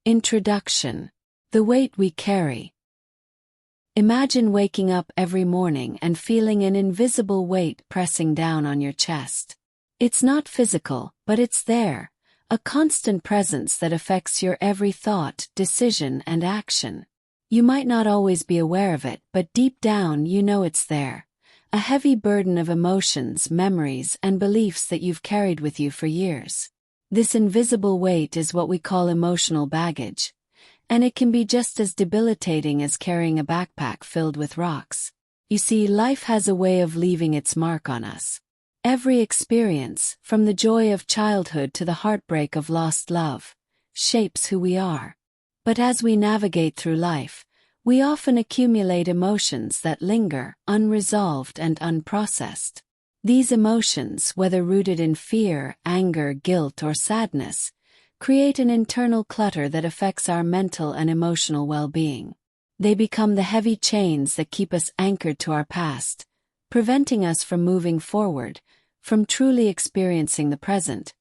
Introduction. The weight we carry. Imagine waking up every morning and feeling an invisible weight pressing down on your chest. It's not physical, but it's there, a constant presence that affects your every thought, decision, and action. You might not always be aware of it, but deep down you know it's there. A heavy burden of emotions, memories, and beliefs that you've carried with you for years. This invisible weight is what we call emotional baggage, and it can be just as debilitating as carrying a backpack filled with rocks. You see, life has a way of leaving its mark on us. Every experience, from the joy of childhood to the heartbreak of lost love, shapes who we are. But as we navigate through life, we often accumulate emotions that linger, unresolved and unprocessed. These emotions, whether rooted in fear, anger, guilt, or sadness, create an internal clutter that affects our mental and emotional well-being. They become the heavy chains that keep us anchored to our past, preventing us from moving forward, from truly experiencing the present,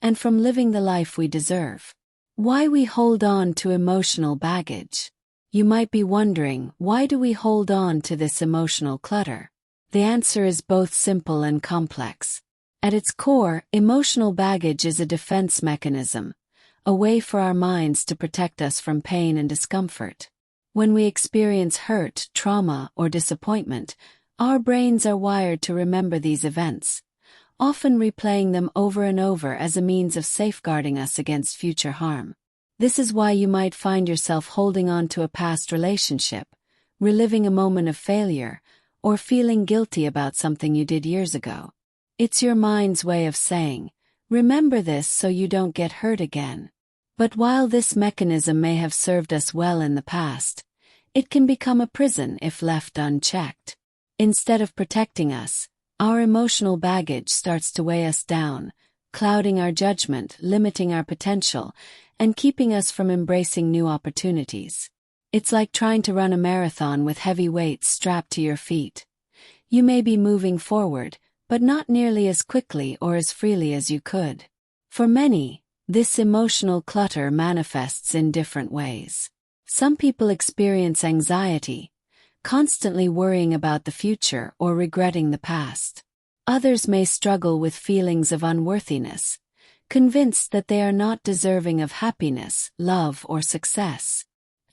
and from living the life we deserve. Why we hold on to emotional baggage? You might be wondering, why do we hold on to this emotional clutter? The answer is both simple and complex. At its core, emotional baggage is a defense mechanism, a way for our minds to protect us from pain and discomfort. When we experience hurt, trauma, or disappointment, our brains are wired to remember these events, often replaying them over and over as a means of safeguarding us against future harm. This is why you might find yourself holding on to a past relationship, reliving a moment of failure, or feeling guilty about something you did years ago. It's your mind's way of saying, remember this so you don't get hurt again. But while this mechanism may have served us well in the past, it can become a prison if left unchecked. Instead of protecting us, our emotional baggage starts to weigh us down, clouding our judgment, limiting our potential, and keeping us from embracing new opportunities. It's like trying to run a marathon with heavy weights strapped to your feet. You may be moving forward, but not nearly as quickly or as freely as you could. For many, this emotional clutter manifests in different ways. Some people experience anxiety, constantly worrying about the future or regretting the past. Others may struggle with feelings of unworthiness, convinced that they are not deserving of happiness, love, or success.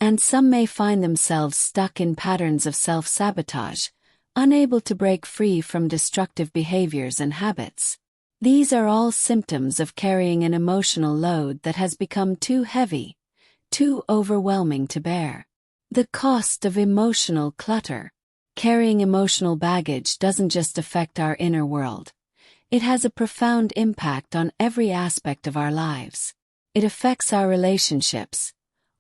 And some may find themselves stuck in patterns of self-sabotage, unable to break free from destructive behaviors and habits. These are all symptoms of carrying an emotional load that has become too heavy, too overwhelming to bear. The cost of emotional clutter. Carrying emotional baggage doesn't just affect our inner world. It has a profound impact on every aspect of our lives. It affects our relationships,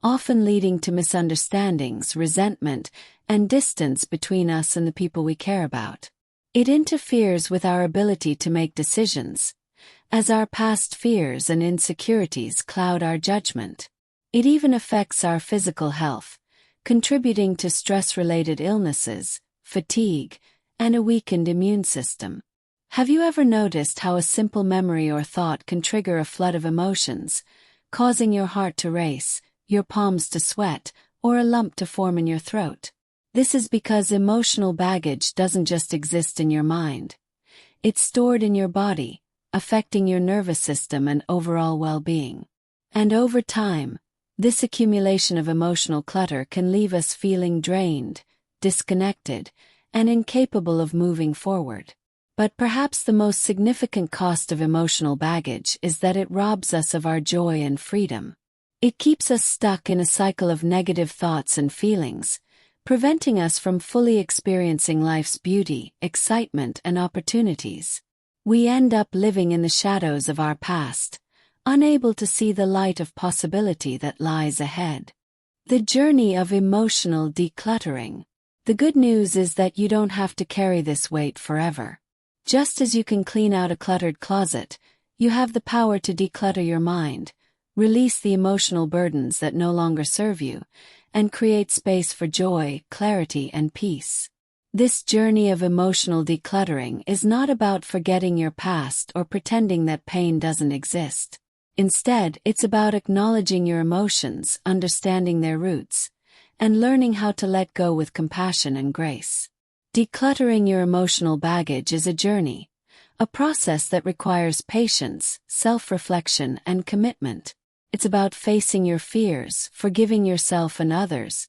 often leading to misunderstandings, resentment, and distance between us and the people we care about. It interferes with our ability to make decisions, as our past fears and insecurities cloud our judgment. It even affects our physical health, contributing to stress-related illnesses, fatigue, and a weakened immune system. Have you ever noticed how a simple memory or thought can trigger a flood of emotions, causing your heart to race, your palms to sweat, or a lump to form in your throat? This is because emotional baggage doesn't just exist in your mind. It's stored in your body, affecting your nervous system and overall well-being. And over time, this accumulation of emotional clutter can leave us feeling drained, disconnected, and incapable of moving forward. But perhaps the most significant cost of emotional baggage is that it robs us of our joy and freedom. It keeps us stuck in a cycle of negative thoughts and feelings, preventing us from fully experiencing life's beauty, excitement, and opportunities. We end up living in the shadows of our past, unable to see the light of possibility that lies ahead. The journey of emotional decluttering. The good news is that you don't have to carry this weight forever. Just as you can clean out a cluttered closet, you have the power to declutter your mind, release the emotional burdens that no longer serve you, and create space for joy, clarity, and peace. This journey of emotional decluttering is not about forgetting your past or pretending that pain doesn't exist. Instead, it's about acknowledging your emotions, understanding their roots, and learning how to let go with compassion and grace. Decluttering your emotional baggage is a journey, a process that requires patience, self-reflection, and commitment. It's about facing your fears, forgiving yourself and others,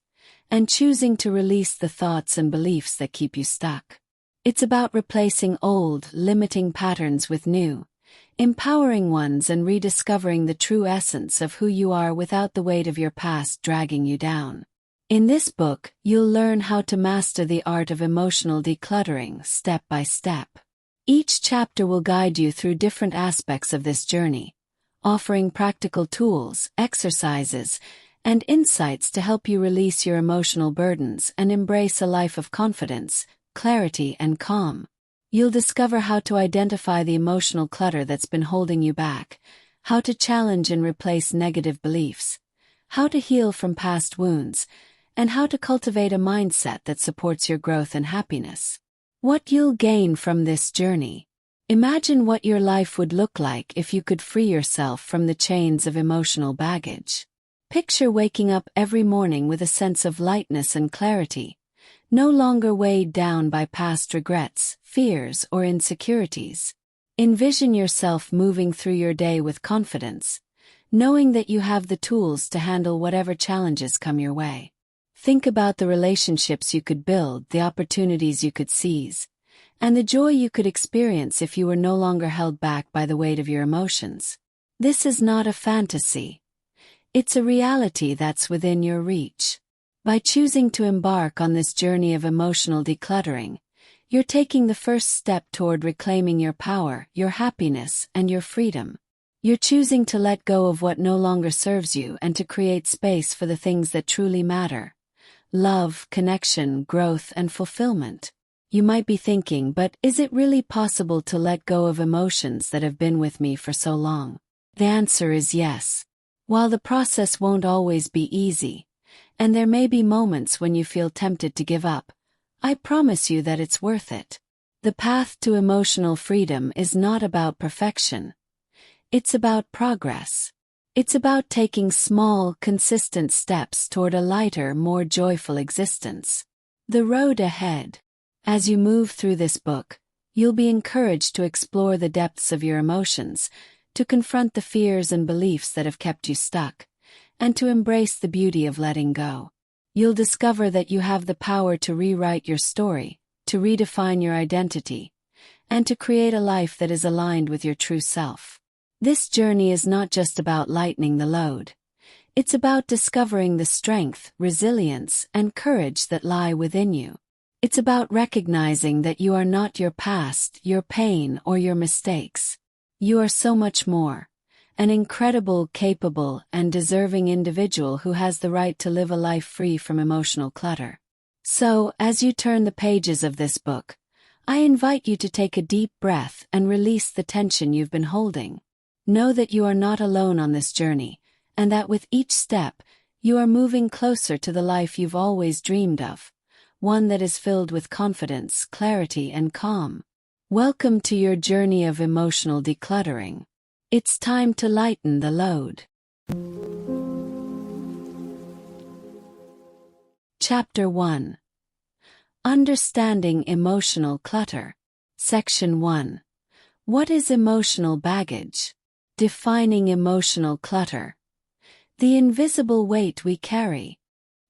and choosing to release the thoughts and beliefs that keep you stuck. It's about replacing old, limiting patterns with new, empowering ones, and rediscovering the true essence of who you are without the weight of your past dragging you down. In this book, you'll learn how to master the art of emotional decluttering step by step. Each chapter will guide you through different aspects of this journey, offering practical tools, exercises, and insights to help you release your emotional burdens and embrace a life of confidence, clarity, and calm. You'll discover how to identify the emotional clutter that's been holding you back, how to challenge and replace negative beliefs, how to heal from past wounds, and how to cultivate a mindset that supports your growth and happiness. What you'll gain from this journey. Imagine what your life would look like if you could free yourself from the chains of emotional baggage. Picture waking up every morning with a sense of lightness and clarity, no longer weighed down by past regrets, fears, or insecurities. Envision yourself moving through your day with confidence, knowing that you have the tools to handle whatever challenges come your way. Think about the relationships you could build, the opportunities you could seize, and the joy you could experience if you were no longer held back by the weight of your emotions. This is not a fantasy. It's a reality that's within your reach. By choosing to embark on this journey of emotional decluttering, you're taking the first step toward reclaiming your power, your happiness, and your freedom. You're choosing to let go of what no longer serves you and to create space for the things that truly matter: love, connection, growth, and fulfillment. You might be thinking, but is it really possible to let go of emotions that have been with me for so long? The answer is yes. While the process won't always be easy, and there may be moments when you feel tempted to give up, I promise you that it's worth it. The path to emotional freedom is not about perfection. It's about progress. It's about taking small, consistent steps toward a lighter, more joyful existence. The road ahead. As you move through this book, you'll be encouraged to explore the depths of your emotions, to confront the fears and beliefs that have kept you stuck, and to embrace the beauty of letting go. You'll discover that you have the power to rewrite your story, to redefine your identity, and to create a life that is aligned with your true self. This journey is not just about lightening the load. It's about discovering the strength, resilience, and courage that lie within you. It's about recognizing that you are not your past, your pain, or your mistakes. You are so much more. An incredible, capable, and deserving individual who has the right to live a life free from emotional clutter. So, as you turn the pages of this book, I invite you to take a deep breath and release the tension you've been holding. Know that you are not alone on this journey, and that with each step, you are moving closer to the life you've always dreamed of, one that is filled with confidence, clarity, and calm. Welcome to your journey of emotional decluttering. It's time to lighten the load. Chapter 1. Understanding Emotional Clutter. Section 1. What is emotional baggage? Defining emotional clutter. The invisible weight we carry.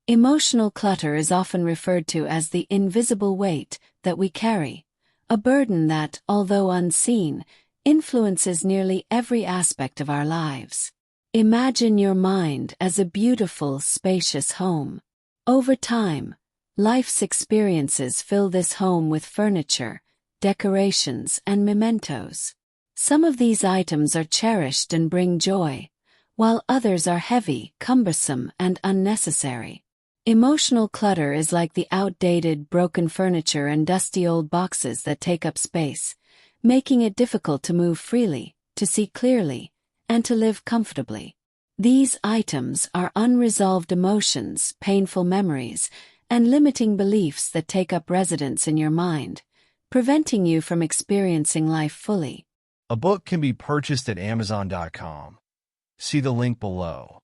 Emotional clutter is often referred to as the invisible weight that we carry, a burden that, although unseen, influences nearly every aspect of our lives. Imagine your mind as a beautiful, spacious home. Over time, life's experiences fill this home with furniture, decorations, and mementos. Some of these items are cherished and bring joy, while others are heavy, cumbersome, and unnecessary. Emotional clutter is like the outdated, broken furniture and dusty old boxes that take up space, making it difficult to move freely, to see clearly, and to live comfortably. These items are unresolved emotions, painful memories, and limiting beliefs that take up residence in your mind, preventing you from experiencing life fully. A book can be purchased at Amazon.com. See the link below.